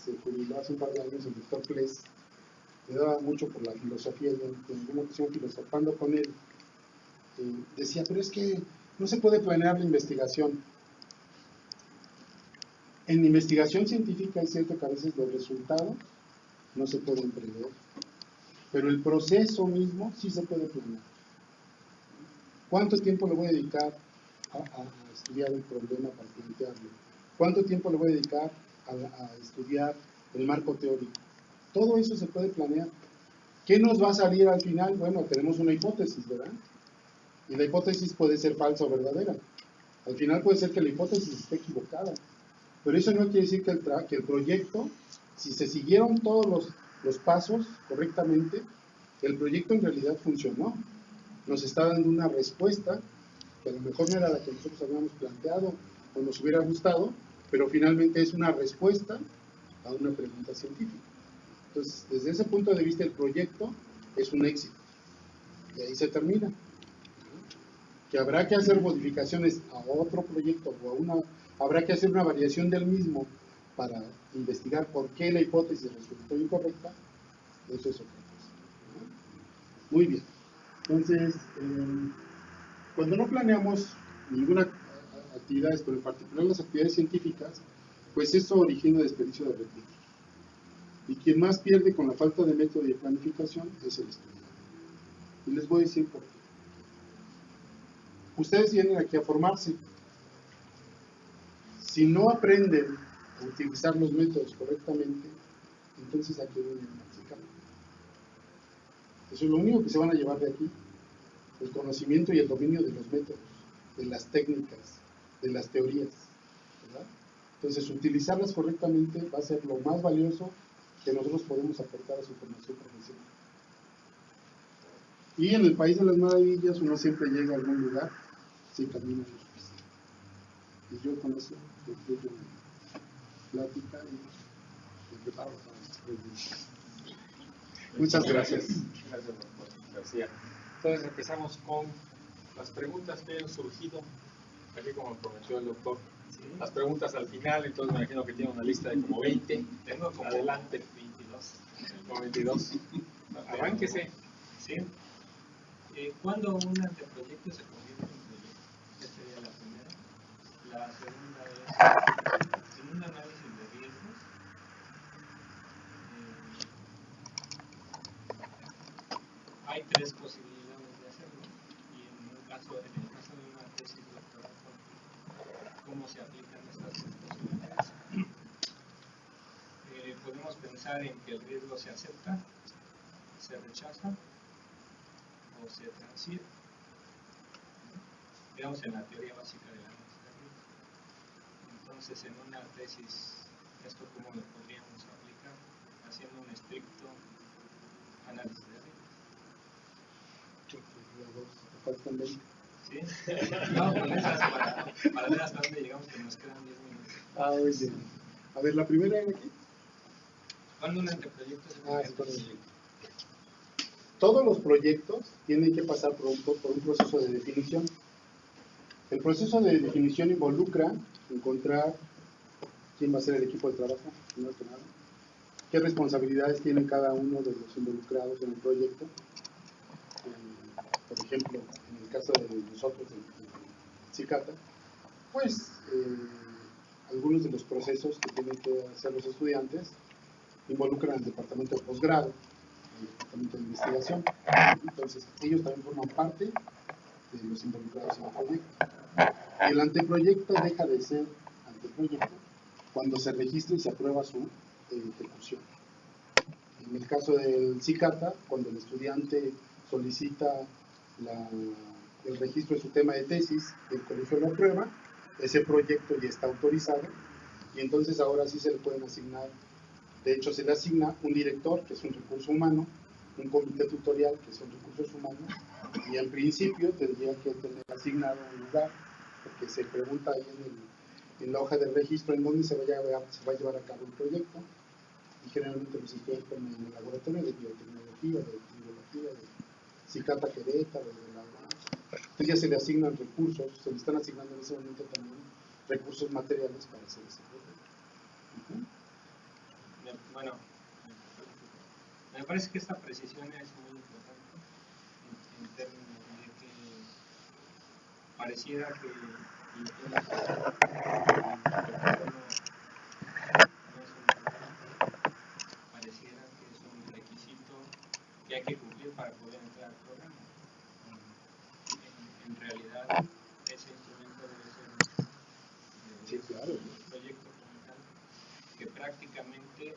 se jubiló hace un par de años, el doctor Ples, le daba mucho por la filosofía, y en alguna ocasión filosofando con él, decía, pero es que no se puede planear la investigación. En investigación científica es cierto que a veces los resultados no se pueden prever, pero el proceso mismo sí se puede planear. ¿Cuánto tiempo le voy a dedicar a estudiar el problema para plantearlo? ¿Cuánto tiempo le voy a dedicar a estudiar el marco teórico? Todo eso se puede planear. ¿Qué nos va a salir al final? Bueno, tenemos una hipótesis, ¿verdad? Y la hipótesis puede ser falsa o verdadera. Al final puede ser que la hipótesis esté equivocada, pero eso no quiere decir que que el proyecto, si se siguieron todos los pasos correctamente, el proyecto en realidad funcionó. Nos está dando una respuesta que a lo mejor no era la que nosotros habíamos planteado o nos hubiera gustado, pero finalmente es una respuesta a una pregunta científica. Entonces, desde ese punto de vista, el proyecto es un éxito. Y ahí se termina. Que habrá que hacer modificaciones a otro proyecto o habrá que hacer una variación del mismo para investigar por qué la hipótesis resultó incorrecta, eso es otra cosa. Muy bien. Entonces, cuando no planeamos ninguna actividad, pero en particular las actividades científicas, pues eso origina desperdicio de recursos. Y quien más pierde con la falta de método y de planificación es el estudiante. Y les voy a decir por qué. Ustedes vienen aquí a formarse. Si no aprenden a utilizar los métodos correctamente, entonces ¿a qué vienen a aplicar? Eso es lo único que se van a llevar de aquí. El conocimiento y el dominio de los métodos, de las técnicas, de las teorías, ¿verdad? Entonces, utilizarlas correctamente va a ser lo más valioso que nosotros podemos aportar a su formación profesional. Y en el País de las Maravillas uno siempre llega a algún lugar sin camino suficiente. Y yo con eso concluyo mi plática y me preparo para las preguntas. Muchas gracias. Gracias, doctor García. Entonces empezamos con las preguntas que han surgido, aquí como prometió el doctor. Las preguntas al final, entonces me imagino que tiene una lista de como 20. Tengo como Adelante. 22. Como 22. Arránquese. ¿Sí? ¿Cuándo un anteproyecto se convierte en proyecto? Esta sería la primera. La segunda es, en un análisis de riesgos, hay tres posibilidades de hacerlo. Y en el caso de una tesis doctoral, ¿cómo se aplican estas tres posibilidades? Podemos pensar en que el riesgo se acepta, se rechaza o se transfiere. Digamos en la teoría básica del análisis de riesgo. Entonces, en una tesis, ¿esto cómo lo podríamos aplicar? Haciendo un estricto análisis de riesgo. ¿Sí? No, con esas para ver hasta dónde llegamos, que nos quedan 10 minutos. Muy bien. A ver, la primera era aquí. ¿Cuándo un anteproyecto se convierte en proyecto? Todos los proyectos tienen que pasar por un proceso de definición. El proceso de definición involucra encontrar quién va a ser el equipo de trabajo, primero que nada, qué responsabilidades tiene cada uno de los involucrados en el proyecto. Por ejemplo, en el caso de nosotros, de CICATA, pues algunos de los procesos que tienen que hacer los estudiantes involucran al departamento de posgrado, al departamento de investigación. Entonces, ellos también forman parte de los involucrados en el proyecto. Y el anteproyecto deja de ser anteproyecto cuando se registra y se aprueba su ejecución. En el caso del CICATA, cuando el estudiante solicita el registro de su tema de tesis, el colegio lo aprueba, ese proyecto ya está autorizado y entonces ahora sí se le pueden asignar, de hecho se le asigna un director, que es un recurso humano, un comité tutorial, que son recursos humanos, y en principio tendría que tener asignado un lugar, porque se pregunta ahí en la hoja de registro en dónde se va a llevar a cabo el proyecto, y generalmente los estudiantes ponen en el laboratorio de biotecnología, de biología, de CICATA Querétaro, de la UNAM. Entonces ya se le asignan recursos, se le están asignando en ese momento también recursos materiales para hacer ese proyecto. Bueno, me parece que esta precisión es muy importante en términos de que pareciera que pareciera que es un requisito que hay que cumplir para poder entrar al programa. En realidad, ese instrumento debe ser un proyecto como tal, que prácticamente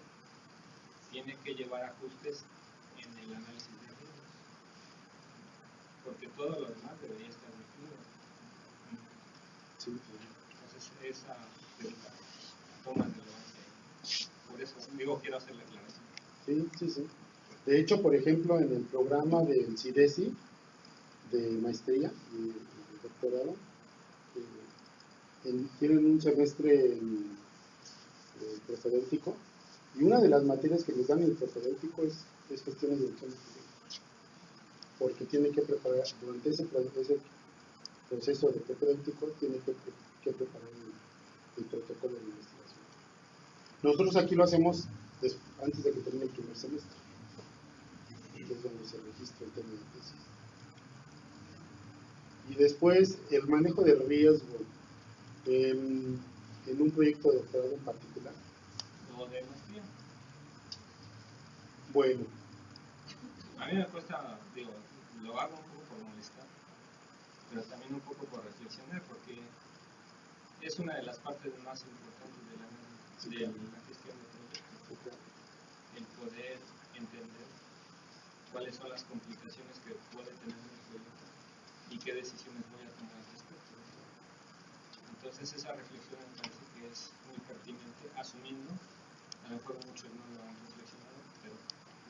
tiene que llevar ajustes en el análisis de riesgos, porque todo lo demás debería estar definido. Sí, Entonces, esa es la toma de relevancia. Por eso, digo, quiero hacer la aclaración. sí, sí, sí. De hecho, por ejemplo, en el programa del CIDESI, de maestría y de doctorado, tienen un semestre en propedéutico, y una de las materias que les dan en el propedéutico es gestión y dirección de proyectos, porque tienen que preparar, durante ese proceso de propedéutico, tienen que preparar el protocolo de investigación. Nosotros aquí lo hacemos antes de que termine el primer semestre, que es donde se registra el tema de tesis. Y después, el manejo del riesgo en un proyecto de doctorado en particular. Lo de maestría. Bueno, A mí me cuesta, digo, lo hago un poco por molestar, pero también un poco por reflexionar, porque es una de las partes más importantes de la gestión de proyectos. El poder entender cuáles son las complicaciones que puede tener un proyecto y qué decisiones voy a tomar al respecto. Entonces esa reflexión me parece que es muy pertinente, asumiendo, a lo mejor muchos no lo han reflexionado, pero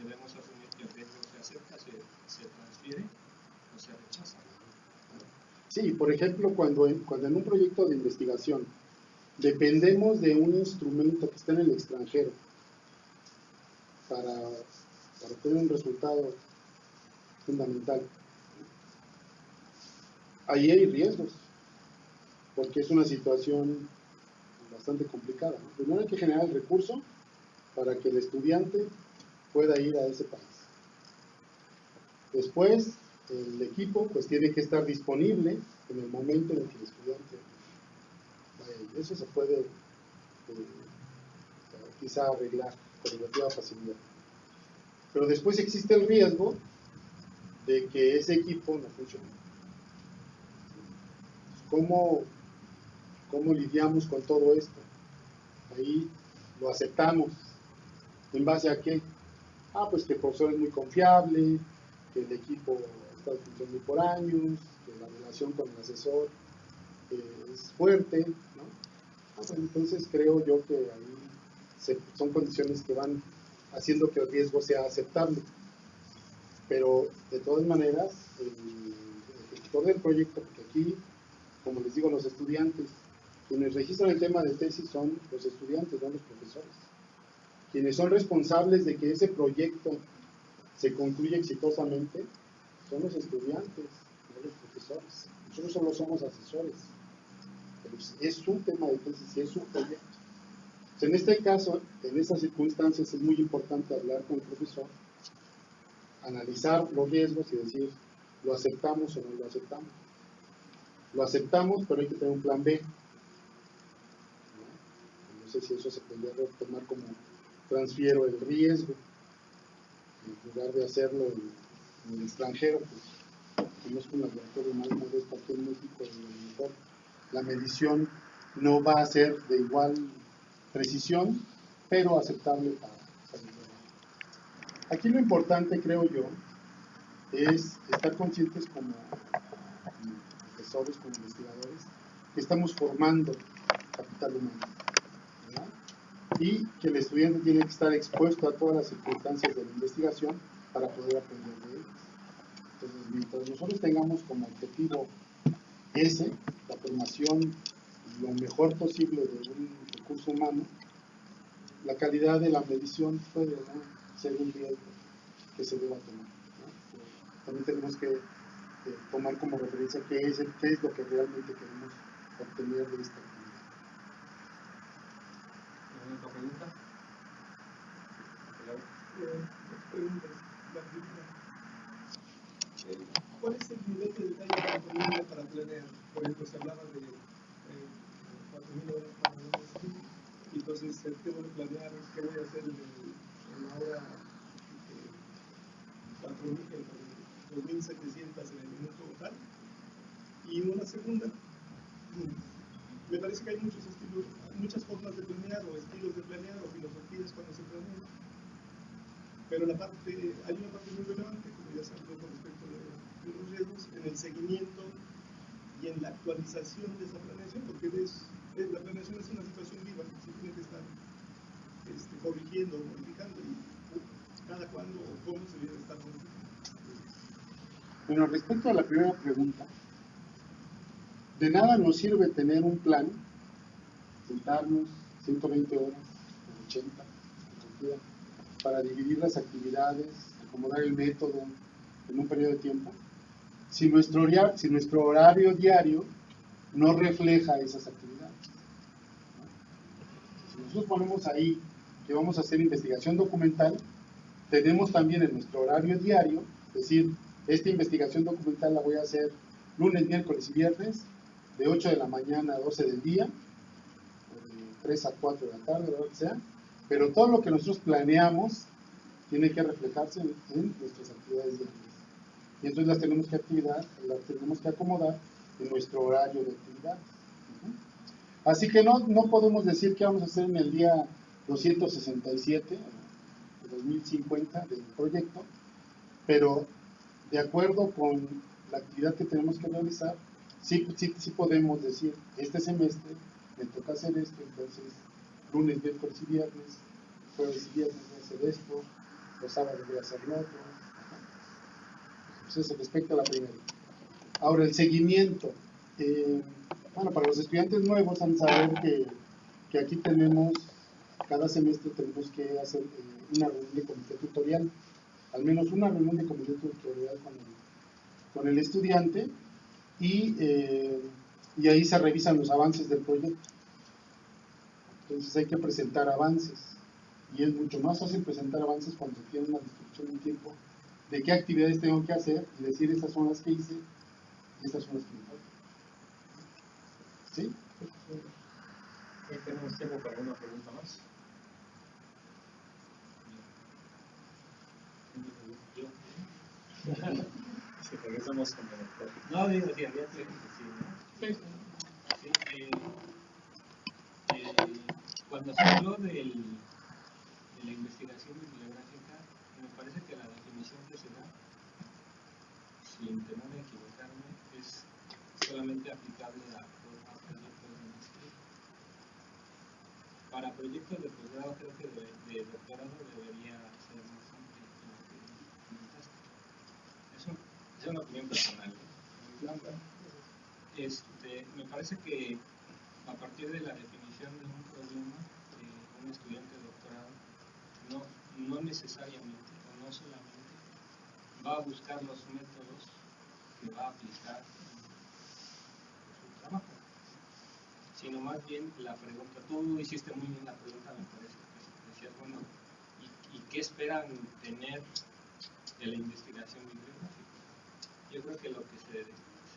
debemos asumir que el riesgo se acepta, se transfiere o se rechaza. sí, por ejemplo, cuando en un proyecto de investigación dependemos de un instrumento que está en el extranjero para tener un resultado fundamental, ahí hay riesgos, porque es una situación bastante complicada, ¿no? Primero hay que generar el recurso para que el estudiante pueda ir a ese país. Después, el equipo pues tiene que estar disponible en el momento en el que el estudiante vaya. Eso se puede quizá arreglar con relativa facilidad. Pero después existe el riesgo de que ese equipo no funcione. ¿Cómo lidiamos con todo esto? Ahí lo aceptamos. ¿En base a qué? Pues que el profesor es muy confiable, que el equipo está funcionando por años, que la relación con el asesor es fuerte, ¿no? Bueno, entonces creo yo que ahí son condiciones que van haciendo que el riesgo sea aceptable. Pero de todas maneras, el ejecutor del proyecto, porque aquí, como les digo, los estudiantes, quienes registran el tema de tesis son los estudiantes, no los profesores. Quienes son responsables de que ese proyecto se concluya exitosamente son los estudiantes, no los profesores. Nosotros solo somos asesores. Pero es su tema de tesis y es su proyecto. En este caso, en estas circunstancias, es muy importante hablar con el profesor, analizar los riesgos y decir, ¿lo aceptamos o no lo aceptamos? Lo aceptamos, pero hay que tener un plan B. No sé si eso se podría tomar como transfiero el riesgo, en lugar de hacerlo en el extranjero, pues conozco un laboratorio más modesto aquí en México, y a lo mejor la medición no va a ser de igual precisión, pero aceptable para el trabajo. Aquí lo importante, creo yo, es estar conscientes como profesores, como investigadores, que estamos formando capital humano, ¿verdad? Y que el estudiante tiene que estar expuesto a todas las circunstancias de la investigación para poder aprender de ellas. Entonces, mientras nosotros tengamos como objetivo la formación lo mejor posible de un recurso humano, la calidad de la medición puede ser un riesgo que se deba tomar, ¿no? También tenemos que tomar como referencia qué es lo que realmente queremos obtener de esta actividad. ¿Alguna otra pregunta? Preguntas. La primera. ¿Cuál es el nivel de detalle que recomienda para planear? Por ejemplo, se hablaba de 4.000 horas para un estudio. Entonces, tengo que planear qué voy a hacer en la hora 2.700 en el minuto tal. Y una segunda, me parece que hay muchos estilos, muchas formas de planear o estilos de planear o filosofías cuando se planea. Pero hay una parte muy relevante, como ya se habló con respecto de los riesgos, en el seguimiento y en la actualización de esa planeación, porque la planeación es una situación viva, se tiene que estar corrigiendo, modificando, y cada cuándo o cómo se debe estar modificando. Bueno, respecto a la primera pregunta, de nada nos sirve tener un plan, sentarnos 120 horas, 80, para dividir las actividades, acomodar el método en un periodo de tiempo, si nuestro horario diario no refleja esas actividades. Si nosotros ponemos ahí que vamos a hacer investigación documental, tenemos también en nuestro horario diario, es decir, esta investigación documental la voy a hacer lunes, miércoles y viernes, de 8 de la mañana a 12 del día, o de 3 a 4 de la tarde, lo que sea, pero todo lo que nosotros planeamos tiene que reflejarse en nuestras actividades diarias. Y entonces las tenemos que acomodar en nuestro horario de actividades. Así que no podemos decir qué vamos a hacer en el día 267 de 2050 del proyecto, pero de acuerdo con la actividad que tenemos que realizar, sí podemos decir, este semestre me toca hacer esto, entonces lunes, miércoles y viernes, jueves y viernes voy a hacer esto, los sábados voy a hacer lo otro. Entonces, respecto a la primera. Ahora, el seguimiento. Bueno, para los estudiantes nuevos han de saber que aquí tenemos, cada semestre tenemos que hacer una reunión de comité tutorial, al menos una reunión de comité tutorial con el estudiante, y ahí se revisan los avances del proyecto. Entonces hay que presentar avances, y es mucho más fácil presentar avances cuando se tiene una descripción en tiempo de qué actividades tengo que hacer y decir estas son las que hice y estas son las que me faltan. ¿Sí? Tenemos tiempo para una pregunta más. Si regresamos con el doctor. No, digo, sí, había que decir, ¿no? Cuando se habló de la investigación bibliográfica, me parece que la definición que se da, sin temor a equivocarme, es solamente aplicable a proyectos de maestría. Para proyectos de posgrado, creo que de doctorado debería ser más amplio que lo que comentaste. Es una opinión personal. Me parece que a partir de la definición de un problema, un estudiante de doctorado no necesariamente o no solamente va a buscar los métodos que va a aplicar en su trabajo, sino más bien la pregunta. Tú hiciste muy bien la pregunta, me parece, que decías, bueno, ¿y qué esperan tener de la investigación bibliográfica? Yo creo que lo que se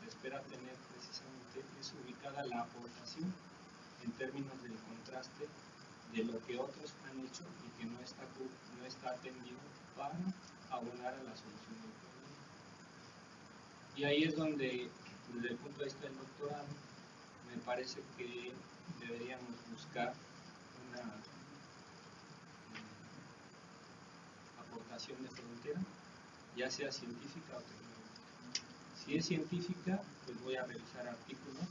espera tener precisamente es ubicada la aportación en términos del contraste de lo que otros han hecho y que no está atendido para abonar a la solución del problema. Y ahí es donde, desde el punto de vista del doctorado, me parece que deberíamos buscar una aportación de frontera, ya sea científica o tecnológica. Si es científica, pues voy a revisar artículos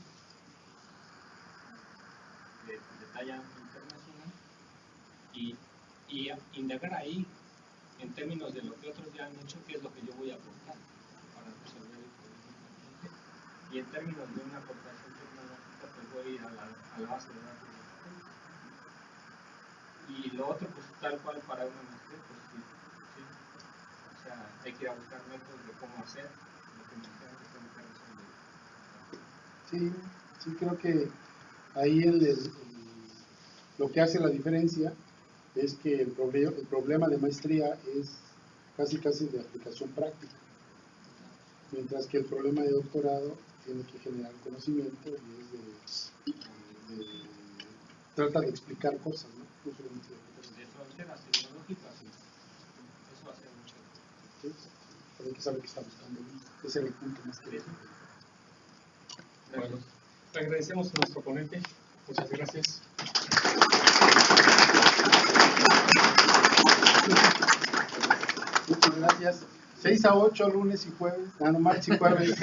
de talla internacional y indagar ahí, en términos de lo que otros ya han hecho, qué es lo que yo voy a aportar para resolver el problema. Y en términos de una aportación tecnológica, pues voy a ir a la base de datos. Y lo otro, pues tal cual para una maestría, pues sí. O sea, hay que ir a buscar métodos de cómo hacer lo que me queda de cómo resolver. Sí, creo que ahí lo que hace la diferencia es que el problema de maestría es casi de aplicación práctica, mientras que el problema de doctorado tiene que generar conocimiento y trata de explicar cosas, ¿no? No solamente de fronteras tecnológicas, sí. Eso hace mucho. ¿Sí? Hay que saber qué está buscando. Ese es el punto más que Bueno, le agradecemos a nuestro ponente. Muchas gracias. Muchas gracias. 6 a 8 lunes y jueves, martes y jueves.